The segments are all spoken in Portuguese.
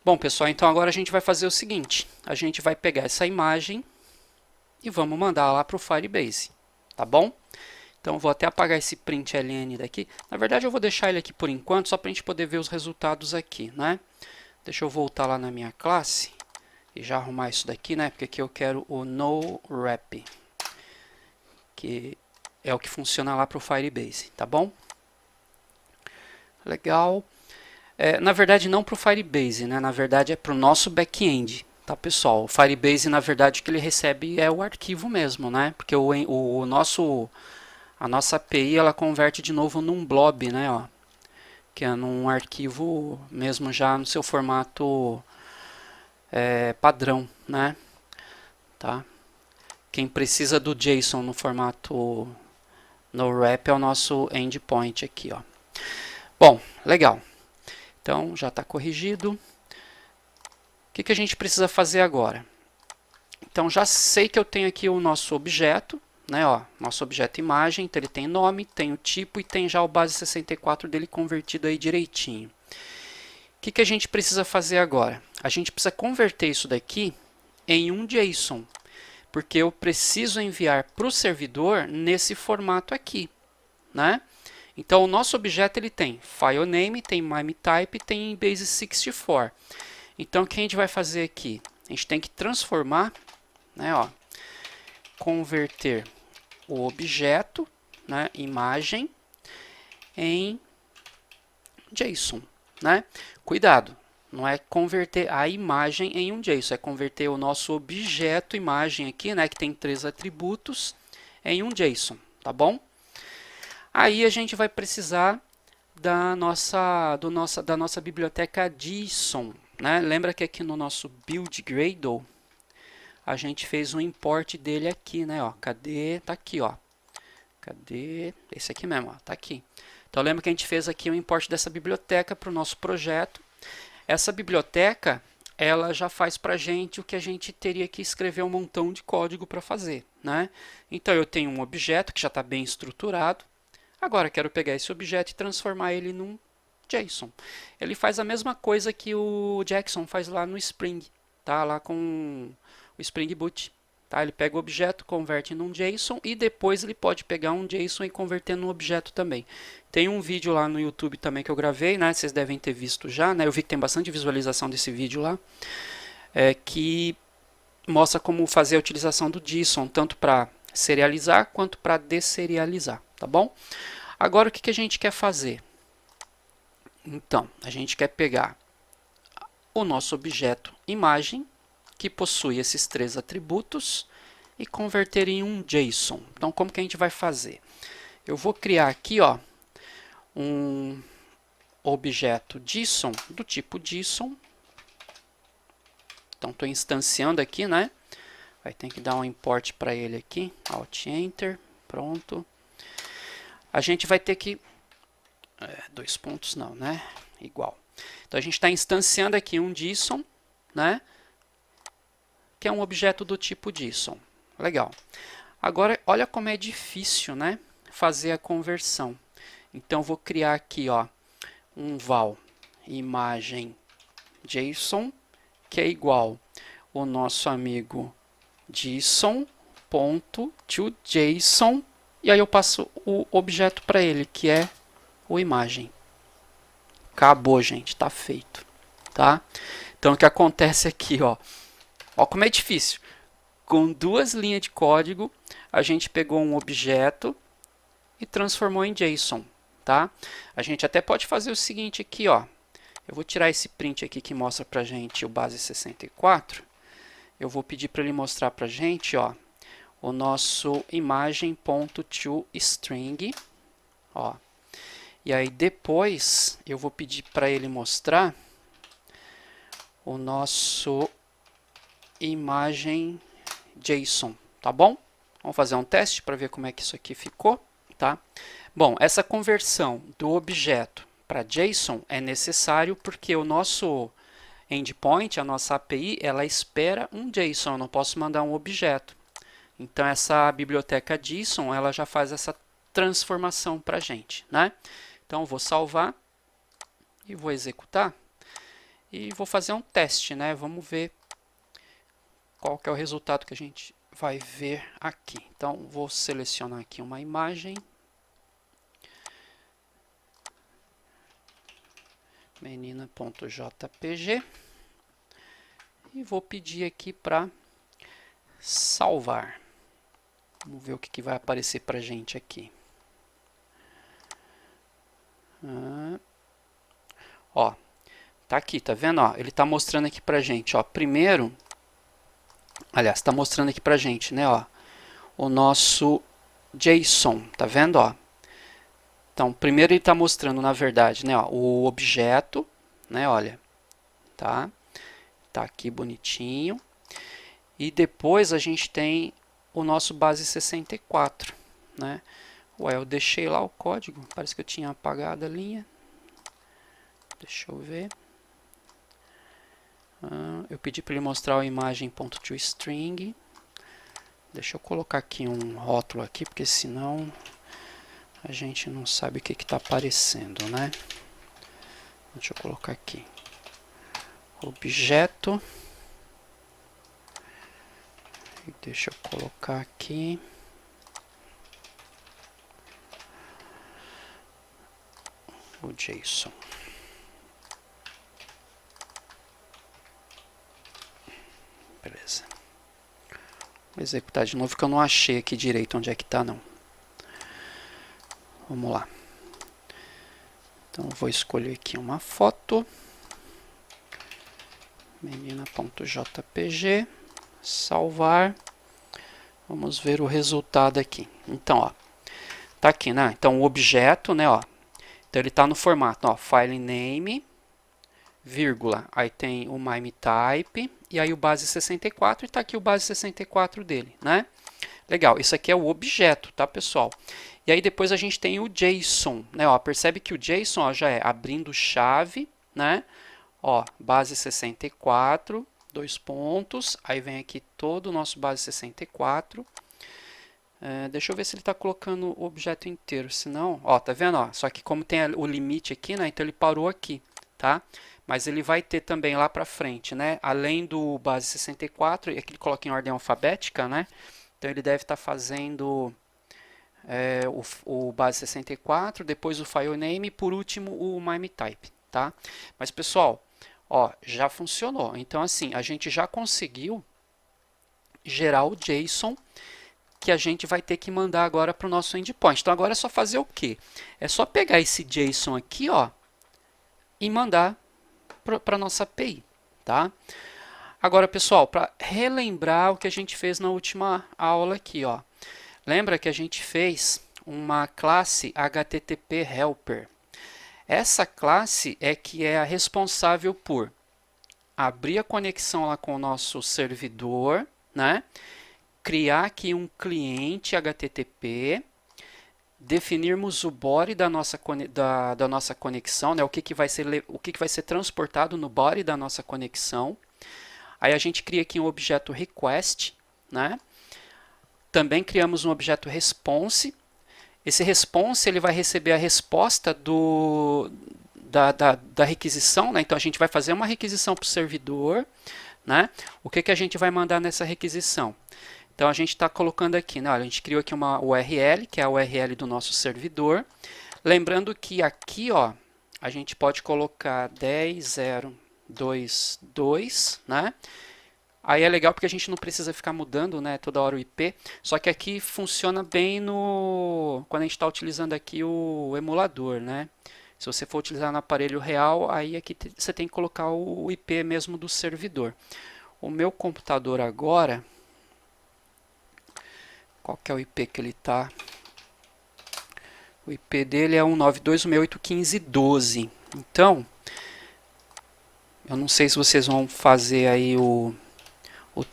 Bom, pessoal, então agora a gente vai fazer o seguinte. A gente vai pegar essa imagem e vamos mandar lá para o Firebase, tá bom? Então, eu vou até apagar esse println daqui. Na verdade, eu vou deixar ele aqui por enquanto, só para a gente poder ver os resultados aqui, né? Deixa eu voltar lá na minha classe e já arrumar isso daqui, né? Porque aqui eu quero o NoWrap, que é o que funciona lá para o Firebase, tá bom? Legal. Na verdade, não para o Firebase, né? Na verdade, é para o nosso back-end, tá, pessoal? O Firebase, na verdade, o que ele recebe é o arquivo mesmo, né? Porque a nossa API ela converte de novo num blob, né? Ó, que é num arquivo mesmo já no seu formato padrão, né? Tá? Quem precisa do JSON no formato NoWrap é o nosso endpoint aqui, ó. Bom, legal. Então, já está corrigido. O que a gente precisa fazer agora? Então, já sei que eu tenho aqui o nosso objeto, né? Ó, nosso objeto imagem, então ele tem nome, tem o tipo e tem já o base 64 dele convertido aí direitinho. O que a gente precisa fazer agora? A gente precisa converter isso daqui em um JSON, porque eu preciso enviar para o servidor nesse formato aqui, né? Então, o nosso objeto ele tem file name, tem MIME type, tem base 64. Então, o que a gente vai fazer aqui? A gente tem que transformar, né, ó, converter o objeto, né, imagem, em JSON, né? Cuidado, não é converter a imagem em um JSON, é converter o nosso objeto imagem aqui, né, que tem 3 atributos, em um JSON, tá bom? Aí a gente vai precisar da nossa biblioteca JSON, né? Lembra que aqui no nosso build Gradle a gente fez um import dele aqui, né? Ó, cadê? Tá aqui, ó. Cadê? Esse aqui mesmo, ó, tá aqui. Então lembra que a gente fez aqui o import dessa biblioteca para o nosso projeto. Essa biblioteca ela já faz para a gente o que a gente teria que escrever um montão de código para fazer, né? Então eu tenho um objeto que já está bem estruturado. Agora quero pegar esse objeto e transformar ele num JSON. Ele faz a mesma coisa que o Jackson faz lá no Spring, tá? Lá com o Spring Boot. Tá? Ele pega o objeto, converte num JSON e depois ele pode pegar um JSON e converter num objeto também. Tem um vídeo lá no YouTube também que eu gravei, né? Vocês devem ter visto já, né? Eu vi que tem bastante visualização desse vídeo lá, que mostra como fazer a utilização do JSON, tanto para serializar quanto para desserializar, tá bom? Agora o que a gente quer fazer? Então, a gente quer pegar o nosso objeto imagem, que possui esses 3 atributos, e converter em um JSON. Então, como que a gente vai fazer? Eu vou criar aqui, ó, um objeto JSON do tipo JSON. Então, estou instanciando aqui, né? Vai ter que dar um import para ele aqui, Alt Enter, pronto. A gente vai ter que 2 pontos não, né? Igual. Então a gente está instanciando aqui um JSON, né? Que é um objeto do tipo JSON. Legal. Agora, olha como é difícil, né? Fazer a conversão. Então, vou criar aqui, ó, um val imagem JSON, que é igual o nosso amigo JSON.toJSON, e aí eu passo o objeto para ele, que é o imagem. Acabou, gente, tá feito, tá? Então o que acontece aqui, ó como é difícil. Com 2 linhas de código, a gente pegou um objeto e transformou em JSON, tá? A gente até pode fazer o seguinte aqui, ó. Eu vou tirar esse print aqui que mostra pra gente o base 64. Eu vou pedir para ele mostrar pra gente, ó, o nosso imagem.toString, ó. E aí depois eu vou pedir para ele mostrar o nosso imagem JSON, tá bom? Vamos fazer um teste para ver como é que isso aqui ficou, tá? Bom, essa conversão do objeto para JSON é necessário porque o nosso endpoint, a nossa API, ela espera um JSON, eu não posso mandar um objeto. Então essa biblioteca JSON, ela já faz essa transformação para a gente, né? Então, vou salvar e vou executar. E vou fazer um teste, né? Vamos ver qual que é o resultado que a gente vai ver aqui. Então, vou selecionar aqui uma imagem. Menina.jpg. E vou pedir aqui para salvar. Vamos ver o que vai aparecer para a gente aqui. Ó, tá aqui, tá vendo? Ó, ele tá mostrando aqui pra gente, ó. Primeiro, aliás, tá mostrando aqui pra gente, né, ó, o nosso JSON, tá vendo, ó? Então, primeiro ele tá mostrando, na verdade, né, ó, o objeto, né, olha, tá? Tá aqui bonitinho. E depois a gente tem o nosso base 64, né? Ué, eu deixei lá o código, parece que eu tinha apagado a linha. Deixa eu ver. Eu pedi para ele mostrar a imagem .toString. Deixa eu colocar aqui um rótulo aqui, porque senão a gente não sabe o que está aparecendo, né? Deixa eu colocar aqui. Objeto. E deixa eu colocar aqui. O JSON. Beleza. Vou executar de novo que eu não achei aqui direito onde é que está, não. Vamos lá. Então eu vou escolher aqui uma foto. Menina.jpg. Salvar. Vamos ver o resultado aqui. Então, ó, tá aqui, né? Então o objeto, né, ó. Então ele tá no formato, ó, file name, vírgula, aí tem o MIME type e aí o base 64 e tá aqui o base 64 dele, né? Legal, isso aqui é o objeto, tá, pessoal? E aí depois a gente tem o JSON, né? Ó, percebe que o JSON, ó, já é abrindo chave, né? Ó, base 64, dois pontos, aí vem aqui todo o nosso base 64. Deixa eu ver se ele está colocando o objeto inteiro, senão, ó, tá vendo? Ó, só que como tem o limite aqui, né? Então ele parou aqui, tá? Mas ele vai ter também lá para frente, né? Além do base 64, e aqui ele coloca em ordem alfabética, né? Então ele deve estar fazendo o base 64, depois o file name e por último o MIME type, tá? Mas pessoal, ó, já funcionou. Então assim, a gente já conseguiu gerar o JSON que a gente vai ter que mandar agora para o nosso endpoint. Então agora é só fazer o quê? É só pegar esse JSON aqui, ó, e mandar para a nossa API, tá? Agora, pessoal, para relembrar o que a gente fez na última aula aqui, ó. Lembra que a gente fez uma classe HTTP Helper. Essa classe é que é a responsável por abrir a conexão lá com o nosso servidor, né? Criar aqui um cliente HTTP, definirmos o body da nossa conexão, né? o que vai ser transportado no body da nossa conexão. Aí a gente cria aqui um objeto request, né? Também criamos um objeto response. Esse response ele vai receber a resposta da requisição, né? Então a gente vai fazer uma requisição para o servidor, né? O que a gente vai mandar nessa requisição? Então a gente está colocando aqui, né? Olha, a gente criou aqui uma URL, que é a URL do nosso servidor. Lembrando que aqui, ó, a gente pode colocar 10.0.2.2, né? Aí é legal porque a gente não precisa ficar mudando, né, toda hora o IP. Só que aqui funciona bem quando a gente está utilizando aqui o emulador, né? Se você for utilizar no aparelho real, aí aqui você tem que colocar o IP mesmo do servidor. O meu computador agora, qual que é o IP que ele está? O IP dele é 192.168.15.12. Então, eu não sei se vocês vão fazer aí o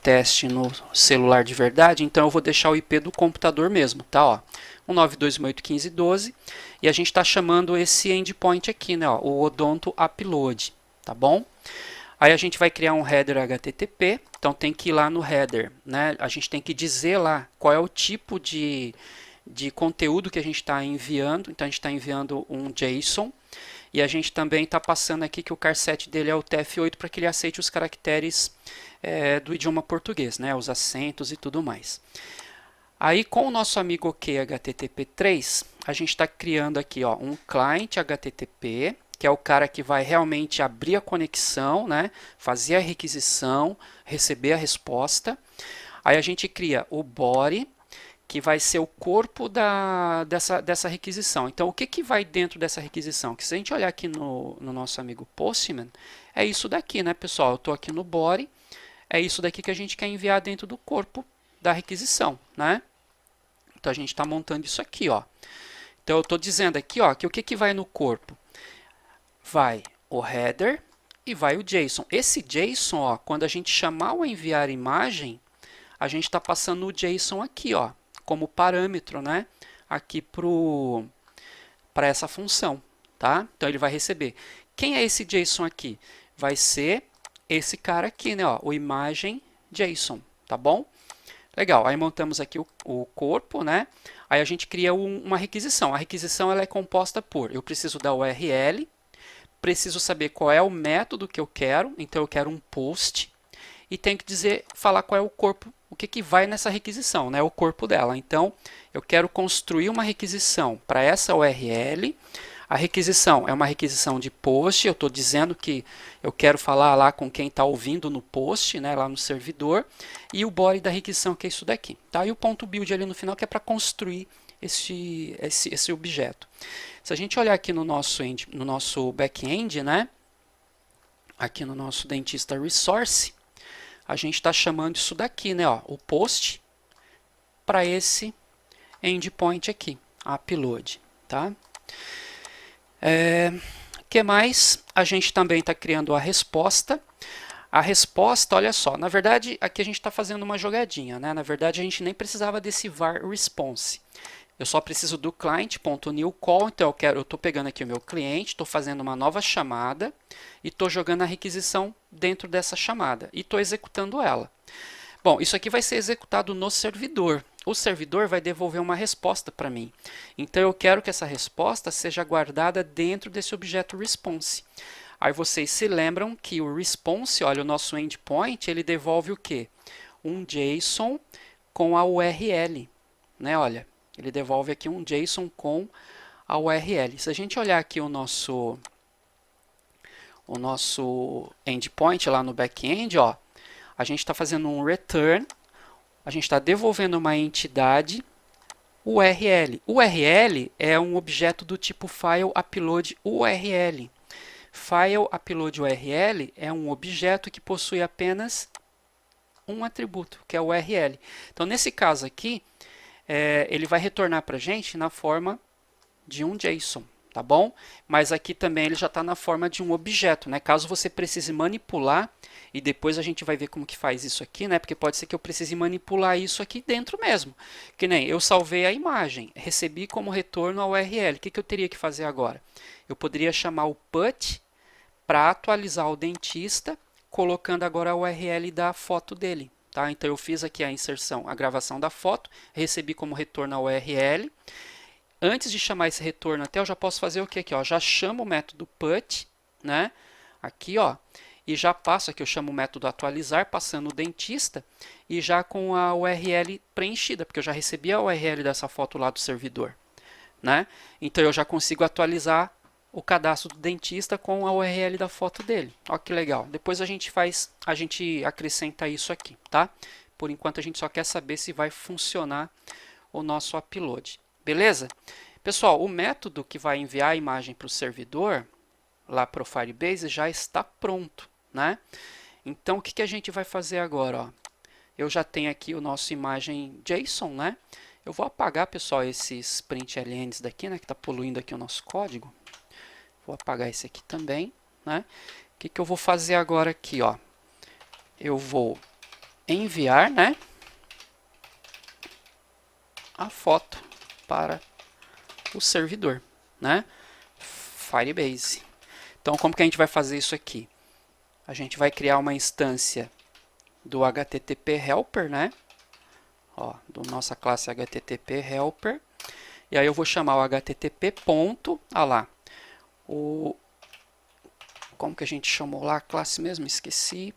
teste no celular de verdade, então eu vou deixar o IP do computador mesmo, tá? Ó, 192.168.15.12 e a gente está chamando esse endpoint aqui, né? Ó, o Odonto Upload, tá bom? Aí a gente vai criar um header HTTP, então tem que ir lá no header, né? A gente tem que dizer lá qual é o tipo de conteúdo que a gente está enviando, então a gente está enviando um JSON, E a gente também está passando aqui que o charset dele é o TF8 para que ele aceite os caracteres do idioma português, né? Os acentos e tudo mais. Aí com o nosso amigo OK HTTP3, a gente está criando aqui ó, um client HTTP, que é o cara que vai realmente abrir a conexão, né? Fazer a requisição, receber a resposta. Aí a gente cria o body, que vai ser o corpo dessa requisição. Então, o que vai dentro dessa requisição? Que se a gente olhar aqui no nosso amigo Postman, é isso daqui, né, pessoal? Eu estou aqui no body, é isso daqui que a gente quer enviar dentro do corpo da requisição, né? Então, a gente está montando isso aqui, ó. Então, eu estou dizendo aqui, ó, que o que vai no corpo? Vai o header e vai o JSON. Esse JSON, ó, quando a gente chamar o enviar imagem, a gente está passando o JSON aqui, ó, como parâmetro, né, aqui para essa função, tá? Então ele vai receber. Quem é esse JSON aqui? Vai ser esse cara aqui, né, ó, o imagem JSON, tá bom? Legal. Aí montamos aqui o corpo, né? Aí a gente cria uma requisição. A requisição ela é composta por, eu preciso da URL, preciso saber qual é o método que eu quero, então eu quero um post e tenho que dizer, falar qual é o corpo, o que vai nessa requisição, né? O corpo dela. Então, eu quero construir uma requisição para essa URL. A requisição é uma requisição de post. Eu estou dizendo que eu quero falar lá com quem está ouvindo no post, né? Lá no servidor. E o body da requisição, que é isso daqui. Tá? E o ponto build ali no final, que é para construir esse objeto. Se a gente olhar aqui no nosso back-end, né? Aqui no nosso dentista resource, a gente está chamando isso daqui, né, ó, o post, para esse endpoint aqui, upload, tá? Que mais? A gente também está criando a resposta. A resposta, olha só, na verdade, aqui a gente está fazendo uma jogadinha, né? Na verdade, a gente nem precisava desse var response. Eu só preciso do client.newCall, então eu estou pegando aqui o meu cliente, estou fazendo uma nova chamada e estou jogando a requisição dentro dessa chamada e estou executando ela. Bom, isso aqui vai ser executado no servidor. O servidor vai devolver uma resposta para mim. Então eu quero que essa resposta seja guardada dentro desse objeto response. Aí vocês se lembram que o response, olha, o nosso endpoint, ele devolve o quê? Um JSON com a URL, né? Olha. Ele devolve aqui um JSON com a URL. Se a gente olhar aqui o nosso endpoint lá no back-end, ó, a gente está fazendo um return, a gente está devolvendo uma entidade URL. URL é um objeto do tipo file upload URL. File upload URL é um objeto que possui apenas um atributo, que é o URL. Então, nesse caso aqui, ele vai retornar para a gente na forma de um JSON, tá bom? Mas aqui também ele já está na forma de um objeto, né? Caso você precise manipular, e depois a gente vai ver como que faz isso aqui, né? Porque pode ser que eu precise manipular isso aqui dentro mesmo. Que nem eu salvei a imagem, recebi como retorno a URL. O que eu teria que fazer agora? Eu poderia chamar o put para atualizar o dentista, colocando agora a URL da foto dele. Tá? Então eu fiz aqui a inserção, a gravação da foto, recebi como retorno a URL. Antes de chamar esse retorno até, eu já posso fazer o que aqui? Ó? Já chamo o método put, né? Aqui, ó, e já passo aqui, eu chamo o método atualizar, passando o dentista, e já com a URL preenchida, porque eu já recebi a URL dessa foto lá do servidor. Né? Então eu já consigo atualizar o cadastro do dentista com a URL da foto dele. Olha que legal. Depois a gente acrescenta isso aqui, tá? Por enquanto a gente só quer saber se vai funcionar o nosso upload. Beleza? Pessoal, o método que vai enviar a imagem para o servidor, lá para o Firebase, já está pronto, né? Então o que a gente vai fazer agora? Ó? Eu já tenho aqui o nosso imagem JSON, né? Eu vou apagar, pessoal, esses printlns daqui, né? Que está poluindo aqui o nosso código. Vou apagar esse aqui também, né? O que eu vou fazer agora aqui, ó? Eu vou enviar, né? A foto para o servidor, né? Firebase. Então, como que a gente vai fazer isso aqui? A gente vai criar uma instância do HTTP Helper, né? Ó, do nossa classe HTTP Helper. E aí eu vou chamar o HTTP ponto, lá, o como que a gente chamou lá a classe mesmo? Esqueci,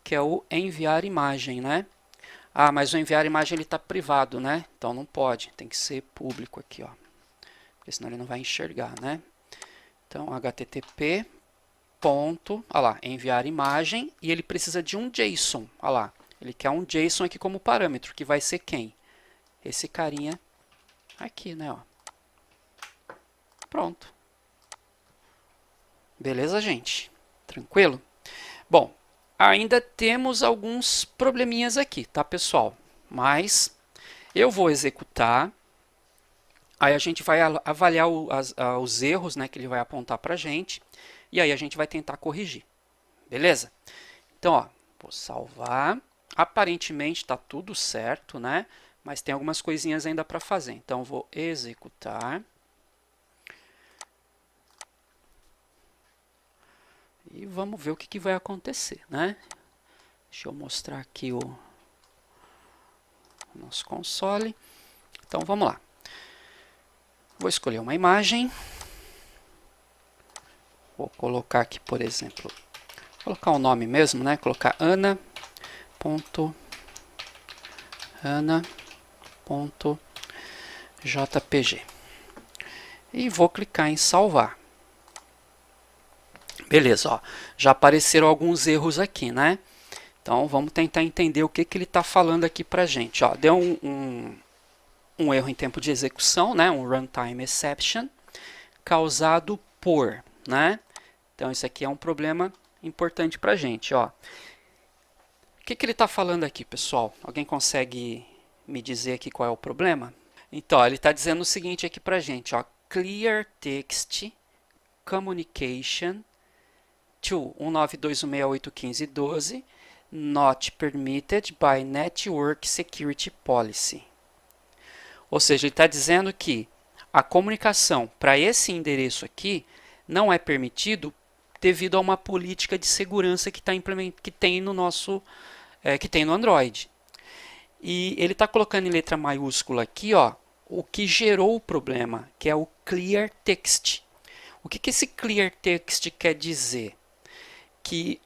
que é o enviar imagem, né? Ah, mas o enviar imagem ele está privado, né? Então não pode, tem que ser público aqui, ó, porque senão ele não vai enxergar, né? Então http ponto, olha lá, enviar imagem, e ele precisa de um JSON, olha lá, ele quer um JSON aqui como parâmetro, que vai ser quem? Esse carinha aqui, né? Ó. Pronto. Beleza, gente? Tranquilo? Bom, ainda temos alguns probleminhas aqui, tá, pessoal? Mas eu vou executar, aí a gente vai avaliar os erros, né, que ele vai apontar para a gente, e aí a gente vai tentar corrigir. Beleza? Então, ó, vou salvar. Aparentemente está tudo certo, né? Mas tem algumas coisinhas ainda para fazer. Então, vou executar. E vamos ver o que vai acontecer, né? Deixa eu mostrar aqui o nosso console. Então, vamos lá. Vou escolher uma imagem. Vou colocar aqui, por exemplo, colocar o nome mesmo, né? Colocar ana.jpg. E vou clicar em salvar. Beleza, ó, já apareceram alguns erros aqui, né? Então vamos tentar entender o que ele está falando aqui para a gente. Ó, deu um erro em tempo de execução, né? Um runtime exception, causado por, né? Então isso aqui é um problema importante para a gente. Ó. O que ele está falando aqui, pessoal? Alguém consegue me dizer aqui qual é o problema? Então, ó, ele está dizendo o seguinte aqui para a gente. Ó, clear text communication to 192.168.15.12 not permitted by Network Security Policy. Ou seja, ele está dizendo que a comunicação para esse endereço aqui não é permitido devido a uma política de segurança que tem no nosso que tem no Android. E ele está colocando em letra maiúscula aqui, ó, o que gerou o problema, que é o clear text. O que esse clear text quer dizer? Que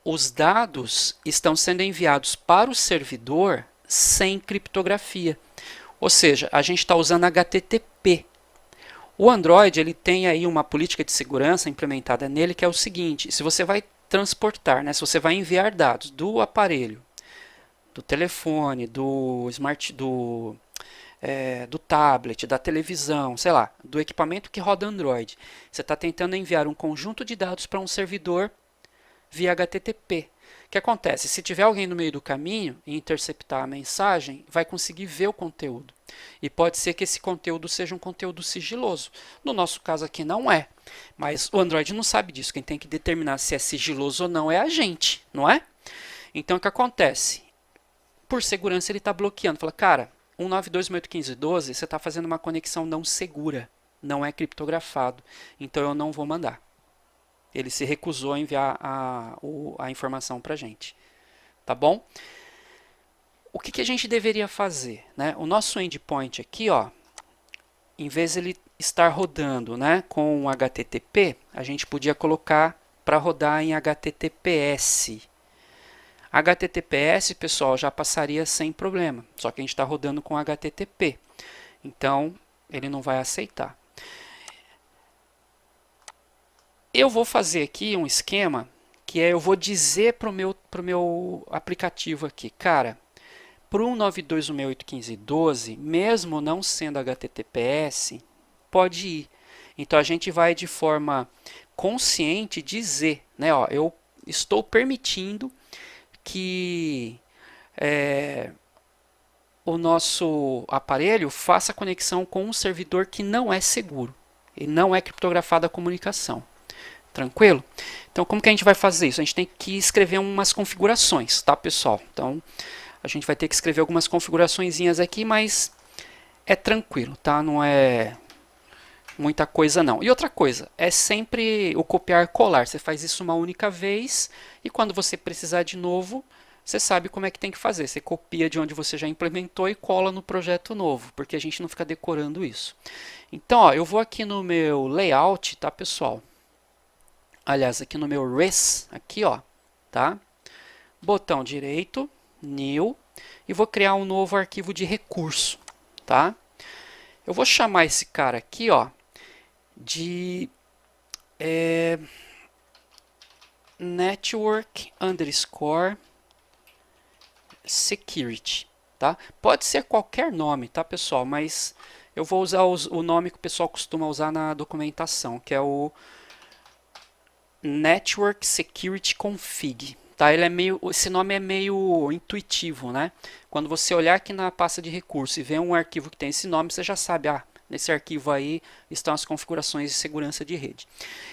os dados estão sendo enviados para o servidor sem criptografia. Ou seja, a gente está usando HTTP. O Android ele tem aí uma política de segurança implementada nele que é o seguinte: se você vai transportar, né, se você vai enviar dados do aparelho, do telefone, do tablet, da televisão, sei lá, do equipamento que roda Android, você está tentando enviar um conjunto de dados para um servidor via HTTP. O que acontece? Se tiver alguém no meio do caminho e interceptar a mensagem, vai conseguir ver o conteúdo. E pode ser que esse conteúdo seja um conteúdo sigiloso. No nosso caso aqui não é. Mas o Android não sabe disso. Quem tem que determinar se é sigiloso ou não é a gente, não é? Então o que acontece? Por segurança ele está bloqueando. Fala, cara, 192.168.15.12, você está fazendo uma conexão não segura. Não é criptografado. Então eu não vou mandar. Ele se recusou a enviar a informação para a gente. Tá bom? O que a gente deveria fazer? Né? O nosso endpoint aqui, ó, em vez de ele estar rodando, né, com HTTP, a gente podia colocar para rodar em HTTPS. HTTPS, pessoal, já passaria sem problema. Só que a gente está rodando com HTTP. Então, ele não vai aceitar. Eu vou fazer aqui um esquema que eu vou dizer para o meu aplicativo aqui, cara, para o 192.168.15.12, mesmo não sendo HTTPS, pode ir. Então a gente vai de forma consciente dizer, né, ó, eu estou permitindo que o nosso aparelho faça conexão com um servidor que não é seguro e não é criptografada a comunicação. Tranquilo? Então, como que a gente vai fazer isso? A gente tem que escrever umas configurações, tá, pessoal? Então, a gente vai ter que escrever algumas configuraçõezinhas aqui, mas é tranquilo, tá? Não é muita coisa, não. E outra coisa, é sempre o copiar e colar. Você faz isso uma única vez e quando você precisar de novo, você sabe como é que tem que fazer. Você copia de onde você já implementou e cola no projeto novo, porque a gente não fica decorando isso. Então, ó, eu vou aqui no meu layout, tá, pessoal? aliás, aqui no meu res, aqui, ó, tá? Botão direito, new, e vou criar um novo arquivo de recurso, tá? Eu vou chamar esse cara aqui, ó, de network underscore security, tá? Pode ser qualquer nome, tá, pessoal? Mas eu vou usar o nome que o pessoal costuma usar na documentação, que é o Network Security Config. Tá? Esse nome é meio intuitivo, né? Quando você olhar aqui na pasta de recursos e ver um arquivo que tem esse nome, você já sabe, nesse arquivo aí estão as configurações de segurança de rede.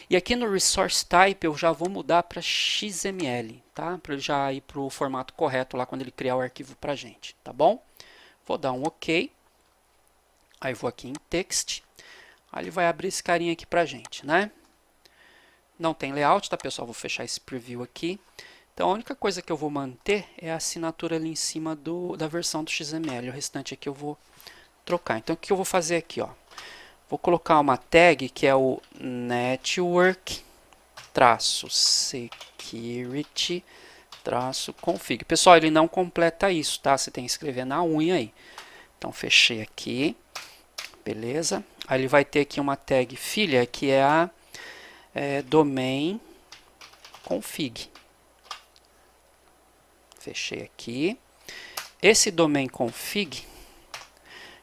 E aqui no Resource Type eu já vou mudar para XML, tá? Para ele já ir para o formato correto lá quando ele criar o arquivo para a gente, tá bom? Vou dar um OK. Aí vou aqui em Text. Aí ele vai abrir esse carinha aqui para a gente, né? Não tem layout, tá, pessoal? Vou fechar esse preview aqui. Então, a única coisa que eu vou manter é a assinatura ali em cima da versão do XML. O restante aqui eu vou trocar. Então, o que eu vou fazer aqui? Ó? Vou colocar uma tag que é o network-security-config. Pessoal, ele não completa isso, tá? Você tem que escrever na unha aí. Então, fechei aqui. Beleza? Aí ele vai ter aqui uma tag filha, que é a domain config. Fechei aqui. Esse domain config,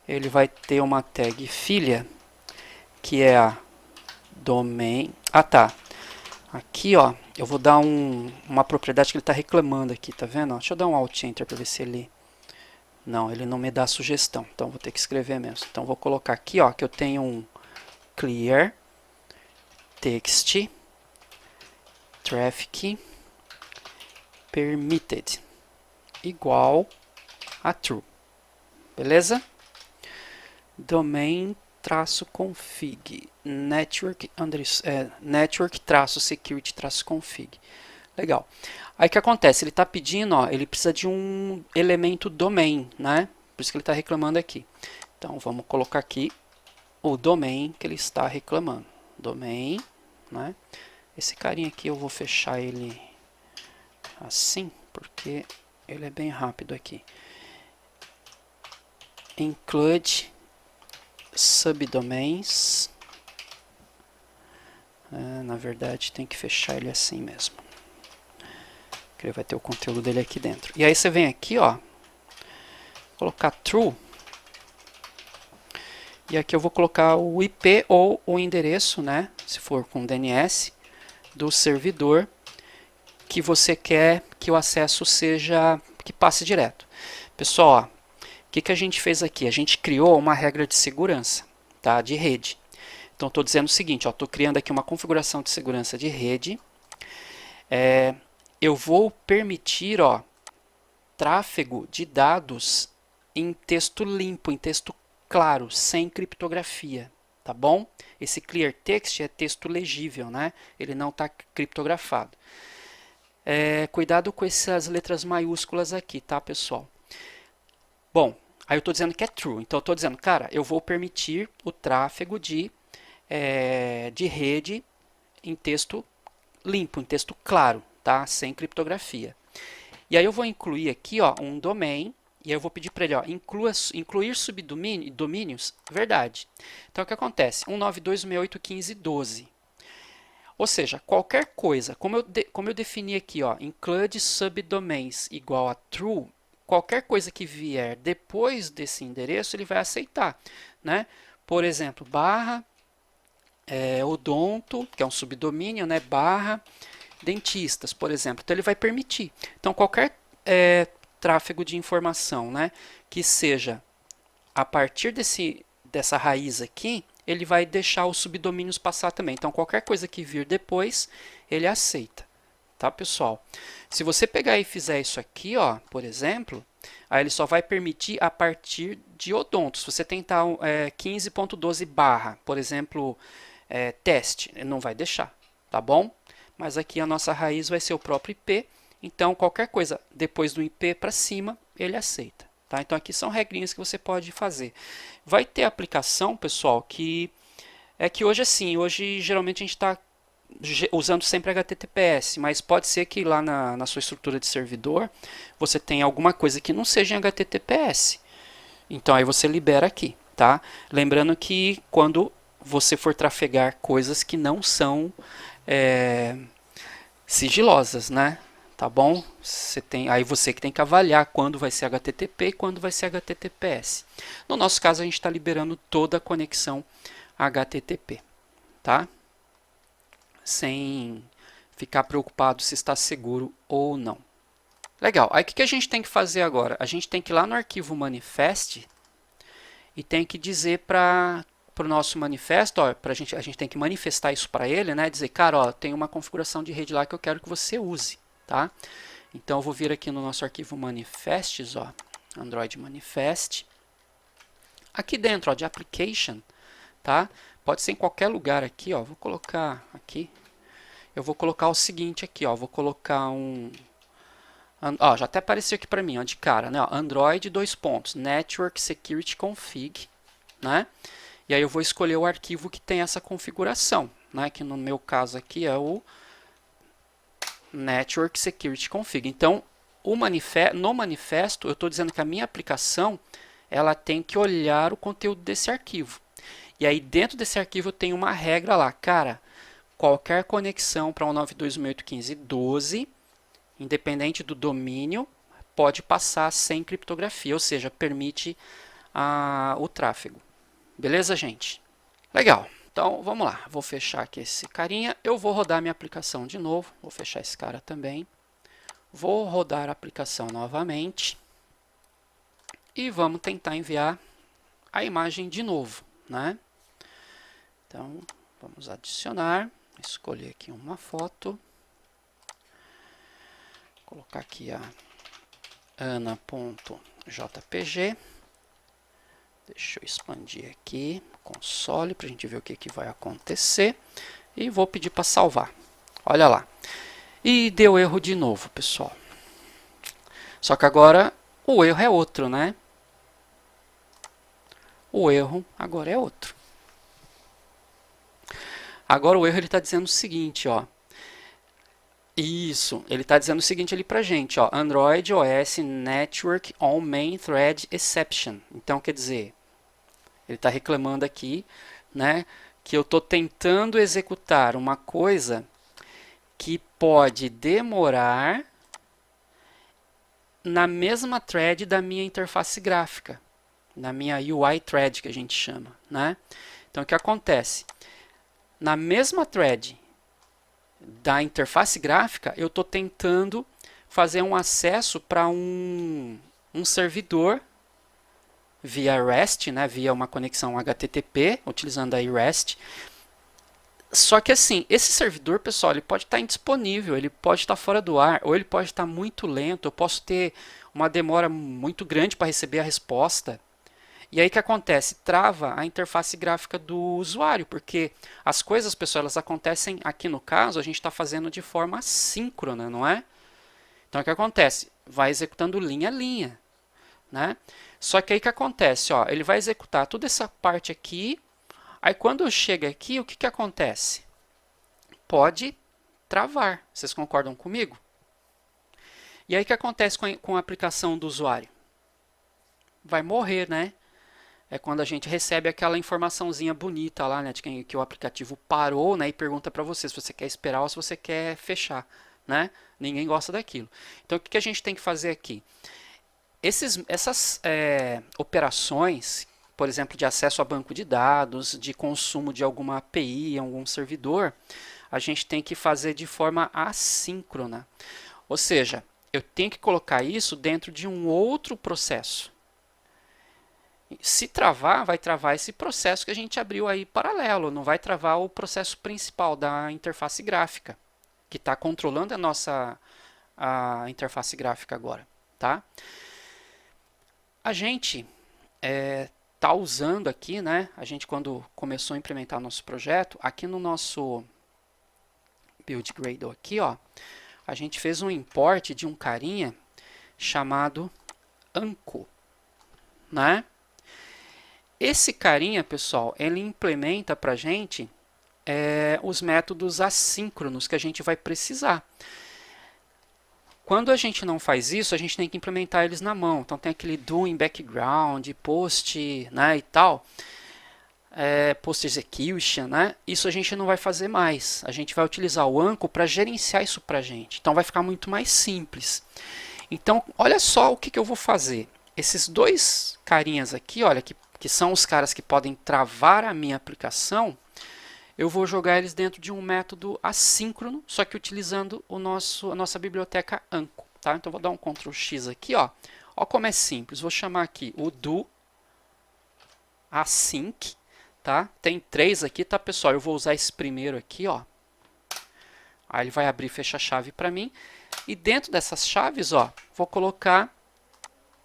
ele vai ter uma tag filha, que é a domain... Ah, tá. Aqui, ó, eu vou dar uma propriedade que ele está reclamando aqui, tá vendo? Deixa eu dar um Alt Enter para ver se ele... Não, ele não me dá sugestão, então vou ter que escrever mesmo. Então vou colocar aqui, ó, que eu tenho um clear text traffic permitted igual a true. Beleza? Domain-config network-security-config. Legal. Aí o que acontece? Ele está pedindo, ó, ele precisa de um elemento domain, né? Por isso que ele está reclamando aqui. Então vamos colocar aqui o domain que ele está reclamando. Domain, né? Esse carinha aqui eu vou fechar ele assim, porque ele é bem rápido aqui. Include subdomains. Na verdade tem que fechar ele assim mesmo, que ele vai ter o conteúdo dele aqui dentro. E aí você vem aqui, ó, colocar true, e aqui eu vou colocar o IP ou o endereço, né, se for com DNS, do servidor que você quer que o acesso seja, que passe direto. Pessoal, ó, o que a gente fez aqui? A gente criou uma regra de segurança, tá, de rede. Então, estou dizendo o seguinte, estou criando aqui uma configuração de segurança de rede. Eu vou permitir, ó, tráfego de dados em texto limpo, em texto claro, sem criptografia, tá bom? Esse clear text é texto legível, né? Ele não está criptografado. Cuidado com essas letras maiúsculas aqui, tá, pessoal? Bom, aí eu estou dizendo que é true. Então, eu estou dizendo, cara, eu vou permitir o tráfego de rede em texto limpo, em texto claro, tá? Sem criptografia. E aí eu vou incluir aqui, ó, um domain, e aí eu vou pedir para ele, ó, incluir subdomínios, verdade. Então, o que acontece? 192.168.15.12. Ou seja, qualquer coisa, como eu defini aqui, ó, include subdomains igual a true, qualquer coisa que vier depois desse endereço, ele vai aceitar, né? Por exemplo, barra odonto, que é um subdomínio, né, barra dentistas, por exemplo. Então, ele vai permitir. Então, qualquer tráfego de informação, né, que seja a partir dessa raiz aqui, ele vai deixar os subdomínios passar também. Então, qualquer coisa que vir depois, ele aceita. Tá, pessoal? Se você pegar e fizer isso aqui, ó, por exemplo, aí ele só vai permitir a partir de odonto. Se você tentar 15.12 barra, por exemplo, teste, ele não vai deixar, tá bom? Mas aqui a nossa raiz vai ser o próprio IP, então qualquer coisa depois do IP para cima, ele aceita. Tá? Então aqui são regrinhas que você pode fazer. Vai ter aplicação, pessoal, que hoje assim, hoje geralmente a gente está usando sempre HTTPS, mas pode ser que lá na sua estrutura de servidor você tenha alguma coisa que não seja em HTTPS. Então aí você libera aqui, tá? Lembrando que quando você for trafegar coisas que não são sigilosas, né? Tá bom? Aí você que tem que avaliar quando vai ser HTTP e quando vai ser HTTPS. No nosso caso, a gente está liberando toda a conexão HTTP, tá? Sem ficar preocupado se está seguro ou não. Legal, aí o que a gente tem que fazer agora? A gente tem que ir lá no arquivo manifest e tem que dizer para o nosso manifesto, ó, a gente tem que manifestar isso para ele, né? Dizer, cara, ó, tem uma configuração de rede lá que eu quero que você use, tá? Então eu vou vir aqui no nosso arquivo manifests, ó, Android manifest. Aqui dentro, ó, de application, tá? Pode ser em qualquer lugar aqui, ó. Vou colocar aqui. Eu vou colocar o seguinte aqui, ó. Vou colocar um... Ó, já até apareceu aqui para mim, ó, de cara, né? Ó, Android, Network Security Config, né? E aí eu vou escolher o arquivo que tem essa configuração, né? Que no meu caso aqui é o Network Security Config. Então, no manifesto, eu estou dizendo que a minha aplicação ela tem que olhar o conteúdo desse arquivo. E aí, dentro desse arquivo, eu tenho uma regra lá. Cara, qualquer conexão para 192.168.15.12, independente do domínio, pode passar sem criptografia, ou seja, permite o tráfego. Beleza, gente? Legal. Então, vamos lá. Vou fechar aqui esse carinha. Eu vou rodar minha aplicação de novo. Vou fechar esse cara também. Vou rodar a aplicação novamente. E vamos tentar enviar a imagem de novo, né? Então, vamos adicionar. Escolher aqui uma foto. Colocar aqui a ana.jpg. Deixa eu expandir aqui o console para a gente ver o que vai acontecer. E vou pedir para salvar. Olha lá. E deu erro de novo, pessoal. Só que agora o erro é outro, né? O erro agora é outro. Agora o erro está dizendo o seguinte, ó. Isso, ele está dizendo o seguinte ali para a gente, ó. Android OS Network on Main Thread Exception. Então, quer dizer, ele está reclamando aqui, né, que eu estou tentando executar uma coisa que pode demorar na mesma thread da minha interface gráfica, na minha UI thread que a gente chama, né? Então, o que acontece? Na mesma thread da interface gráfica, eu estou tentando fazer um acesso para um servidor via REST, né, via uma conexão HTTP, utilizando a REST. Só que assim, esse servidor, pessoal, ele pode estar indisponível, ele pode estar fora do ar, ou ele pode estar muito lento, eu posso ter uma demora muito grande para receber a resposta. E aí o que acontece? Trava a interface gráfica do usuário, porque as coisas, pessoal, elas acontecem, aqui no caso, a gente está fazendo de forma assíncrona, não é? Então o que acontece? Vai executando linha a linha, né? Só que aí o que acontece? Ó, ele vai executar toda essa parte aqui, aí quando chega aqui, o que acontece? Pode travar, vocês concordam comigo? E aí o que acontece com a aplicação do usuário? Vai morrer, né? É quando a gente recebe aquela informaçãozinha bonita lá, né, de que o aplicativo parou, né, e pergunta para você se você quer esperar ou se você quer fechar, né? Ninguém gosta daquilo. Então, o que a gente tem que fazer aqui? Essas operações, por exemplo, de acesso a banco de dados, de consumo de alguma API em algum servidor, a gente tem que fazer de forma assíncrona. Ou seja, eu tenho que colocar isso dentro de um outro processo. Se travar, vai travar esse processo que a gente abriu aí paralelo, não vai travar o processo principal da interface gráfica, que está controlando a interface gráfica agora, tá? A gente está usando aqui, né? A gente quando começou a implementar nosso projeto, aqui no nosso build Gradle aqui, ó, a gente fez um import de um carinha chamado Anco, né? Esse carinha, pessoal, ele implementa para a gente os métodos assíncronos que a gente vai precisar. Quando a gente não faz isso, a gente tem que implementar eles na mão. Então tem aquele do em background, post, né, e tal, post execution, né? Isso a gente não vai fazer mais. A gente vai utilizar o Anko para gerenciar isso para a gente. Então vai ficar muito mais simples. Então olha só o que eu vou fazer. Esses dois carinhas aqui, olha, que são os caras que podem travar a minha aplicação, eu vou jogar eles dentro de um método assíncrono, só que utilizando a nossa biblioteca Anko. Tá? Então, vou dar um Ctrl X aqui. Ó como é simples. Vou chamar aqui o do async. Tá? Tem 3 aqui, tá, pessoal? Eu vou usar esse primeiro aqui. Ó. Aí ele vai abrir e fechar a chave para mim. E dentro dessas chaves, ó, vou colocar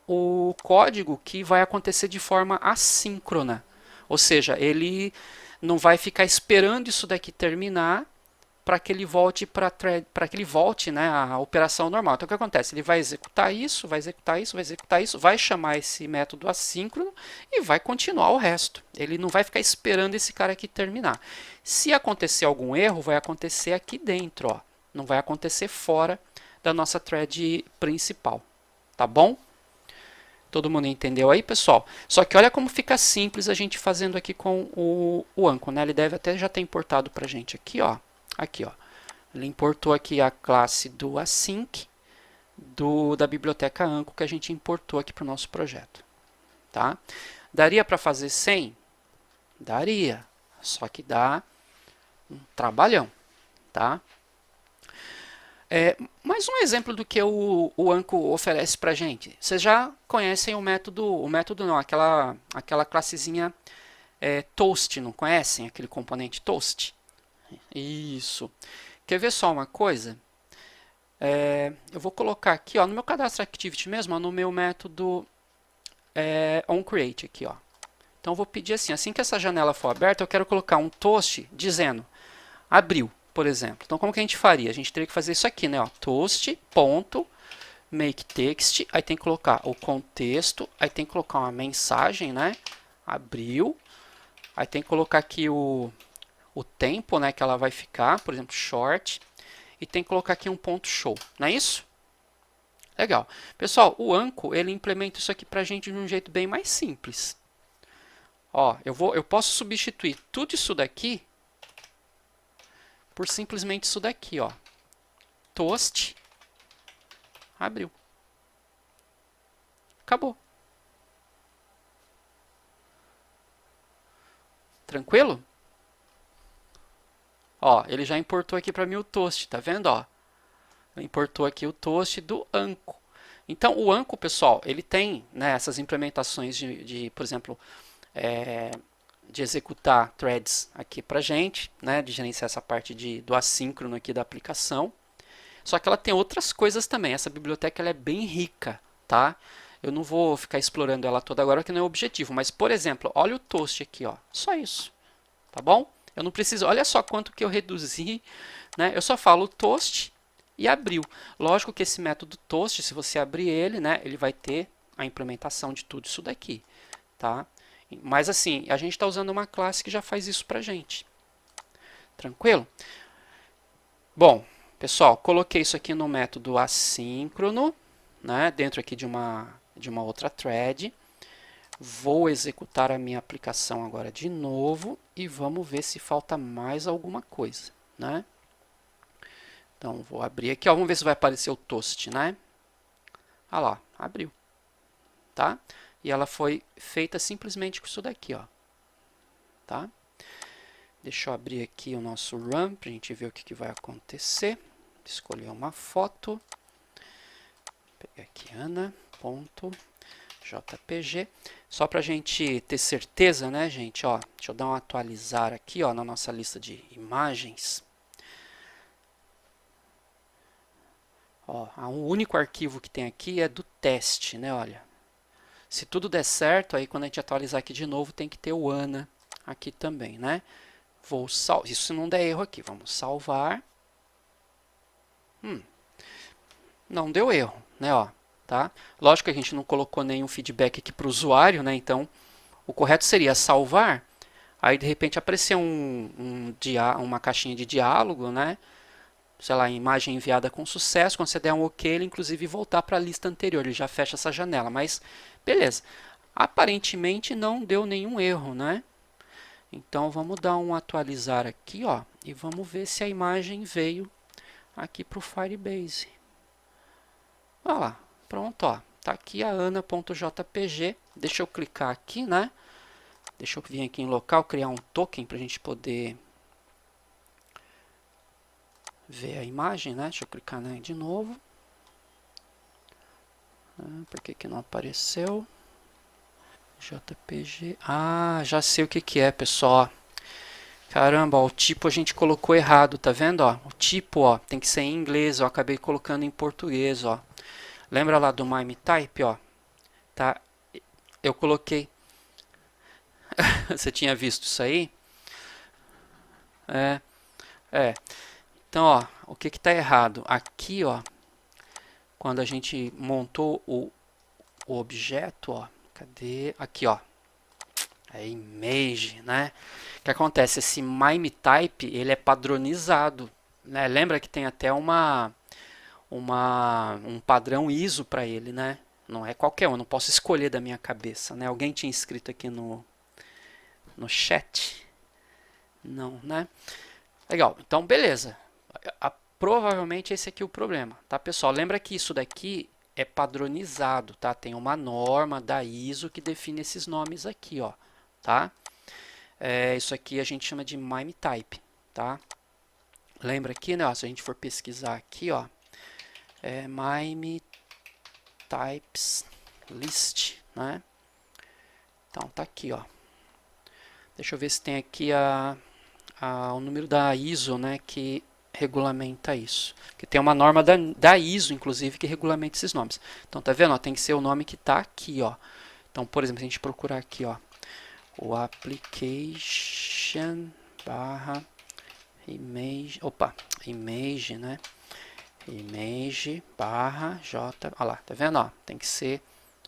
o código que vai acontecer de forma assíncrona. Ou seja, ele não vai ficar esperando isso daqui terminar para que ele volte né, a operação normal. Então o que acontece? Ele vai executar isso, vai executar isso, vai executar isso, vai chamar esse método assíncrono e vai continuar o resto. Ele não vai ficar esperando esse cara aqui terminar. Se acontecer algum erro, vai acontecer aqui dentro, ó. Não vai acontecer fora da nossa thread principal. Tá bom? Todo mundo entendeu aí, pessoal? Só que olha como fica simples a gente fazendo aqui com o Anko, né? Ele deve até já ter importado para a gente aqui, ó. Aqui, ó. Ele importou aqui a classe do async da biblioteca Anko que a gente importou aqui para o nosso projeto. Tá? Daria para fazer sem? Daria. Só que dá um trabalhão. Tá? Mais um exemplo do que o Anko oferece para a gente. Vocês já conhecem o método não, aquela classezinha toast, não conhecem? Aquele componente toast? Isso. Quer ver só uma coisa? Eu vou colocar aqui, ó, no meu cadastro activity mesmo, ó, no meu método onCreate aqui, ó. Então eu vou pedir assim que essa janela for aberta, eu quero colocar um toast dizendo abriu, por exemplo. Então como que a gente faria? A gente teria que fazer isso aqui, né? Ó, toast.makeText, aí tem que colocar o contexto, aí tem que colocar uma mensagem, né? Abriu, aí tem que colocar aqui o tempo, né, que ela vai ficar, por exemplo, short, e tem que colocar aqui um ponto show, não é isso? Legal. Pessoal, o Anko, ele implementa isso aqui para a gente de um jeito bem mais simples. Ó, eu posso substituir tudo isso daqui por simplesmente isso daqui, ó. Toast, abriu. Acabou. Tranquilo? Ó, ele já importou aqui para mim o toast, tá vendo? Ó, importou aqui o toast do Anko. Então, o Anko, pessoal, ele tem, né, essas implementações por exemplo, de executar threads aqui para gente, né, de gerenciar essa parte do assíncrono aqui da aplicação. Só que ela tem outras coisas também. Essa biblioteca ela é bem rica, tá? Eu não vou ficar explorando ela toda agora, que não é o objetivo. Mas, por exemplo, olha o toast aqui, ó. Só isso, tá bom? Eu não preciso, olha só quanto que eu reduzi, né? Eu só falo toast e abriu. Lógico que esse método toast, se você abrir ele, né, ele vai ter a implementação de tudo isso daqui, tá? Mas assim, a gente está usando uma classe que já faz isso para a gente. Tranquilo? Bom, pessoal, coloquei isso aqui no método assíncrono, né, dentro aqui de uma outra thread. Vou executar a minha aplicação agora de novo e vamos ver se falta mais alguma coisa, né? Então, vou abrir aqui, ó, vamos ver se vai aparecer o toast, né? Ah lá, abriu, tá? E ela foi feita simplesmente com isso daqui, ó, tá? Deixa eu abrir aqui o nosso run para a gente ver o que vai acontecer. Escolher uma foto. Pegar aqui ana.jpg. Só para a gente ter certeza, né, gente? Ó, deixa eu dar um atualizar aqui, ó, na nossa lista de imagens. Ó, o único arquivo que tem aqui é do teste, né? Olha. Se tudo der certo, aí quando a gente atualizar aqui de novo, tem que ter o ana aqui também, né? Vou salvar. Isso se não der erro aqui, vamos salvar. Não deu erro, né? Ó, tá? Lógico que a gente não colocou nenhum feedback aqui para o usuário, né? Então, o correto seria salvar. Aí de repente apareceu uma caixinha de diálogo, né? Sei lá, imagem enviada com sucesso. Quando você der um OK, ele inclusive voltar para a lista anterior, ele já fecha essa janela. Mas beleza, aparentemente não deu nenhum erro, né? Então vamos dar um atualizar aqui, ó, e vamos ver se a imagem veio aqui para o Firebase. Olha lá, pronto, ó, tá aqui a ana.jpg. Deixa eu clicar aqui, né? Deixa eu vir aqui em local, criar um token para a gente poder ver a imagem, né? Deixa eu clicar né, de novo. Por que não apareceu? JPG. Ah, já sei o que é, pessoal. Caramba, ó, o tipo a gente colocou errado, tá vendo? Ó? O tipo ó, tem que ser em inglês, eu acabei colocando em português. Ó. Lembra lá do MIME-Type? Ó? Tá? Eu coloquei. Você tinha visto isso aí? É. Então, ó, o que está errado? Aqui, ó, quando a gente montou o objeto, ó, cadê? Aqui, ó, é image, né? O que acontece? Esse MIME-Type, ele é padronizado, né? Lembra que tem até um padrão ISO para ele, né? Não é qualquer um, não posso escolher da minha cabeça, né? Alguém tinha escrito aqui no chat? Não, né? Legal, então beleza. Provavelmente esse aqui é o problema, tá, pessoal? Lembra que isso daqui é padronizado, tá? Tem uma norma da ISO que define esses nomes aqui, ó, tá? Isso aqui a gente chama de MIME-Type, tá? Lembra aqui, né? Ó, se a gente for pesquisar aqui, ó, MIME-Types List, né? Então tá aqui, ó. Deixa eu ver se tem aqui o número da ISO, né? Que regulamenta isso. Que tem uma norma da ISO, inclusive, que regulamenta esses nomes. Então, tá vendo? Ó, tem que ser o nome que está aqui, ó. Então, por exemplo, se a gente procurar aqui, ó, o application barra image, image, né? Image barra j, olha lá, tá vendo? Ó, tem que ser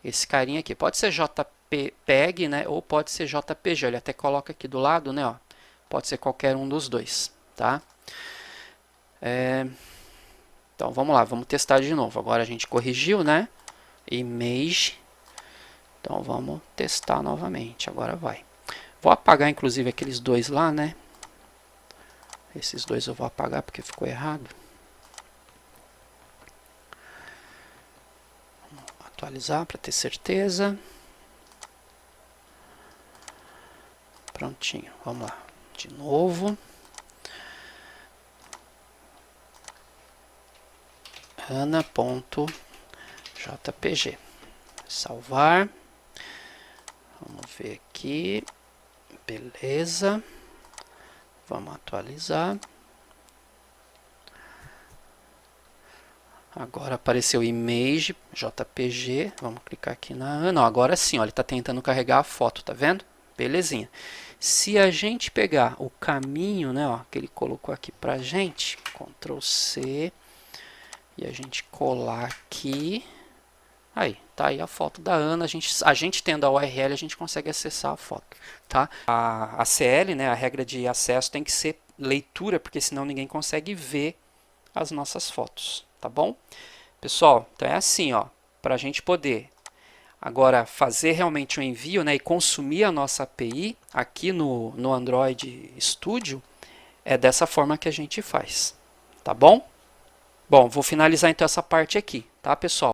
esse carinha aqui. Pode ser JPEG, né? Ou pode ser JPG. Ele até coloca aqui do lado, né? Ó, pode ser qualquer um dos dois, tá? Então vamos lá, vamos testar de novo. Agora a gente corrigiu, né? Image. Então vamos testar novamente. Agora vai. Vou apagar inclusive aqueles dois lá, né? Esses dois eu vou apagar porque ficou errado. Vamos atualizar para ter certeza. Prontinho, vamos lá. De novo. ana.jpg. Salvar. Vamos ver aqui. Beleza. Vamos atualizar. Agora apareceu image JPG. Vamos clicar aqui na Ana. Agora sim, ó, ele está tentando carregar a foto, tá vendo? Belezinha. Se a gente pegar o caminho, né, ó, que ele colocou aqui pra gente, Ctrl C, e a gente colar aqui, aí, tá aí a foto da Ana. A gente tendo a URL, a gente consegue acessar a foto, tá? A CL, né, a regra de acesso tem que ser leitura, porque senão ninguém consegue ver as nossas fotos, tá bom? Pessoal, então é assim, ó, para a gente poder agora fazer realmente o envio, né, e consumir a nossa API aqui no Android Studio, é dessa forma que a gente faz, tá bom? Bom, vou finalizar então essa parte aqui, tá, pessoal?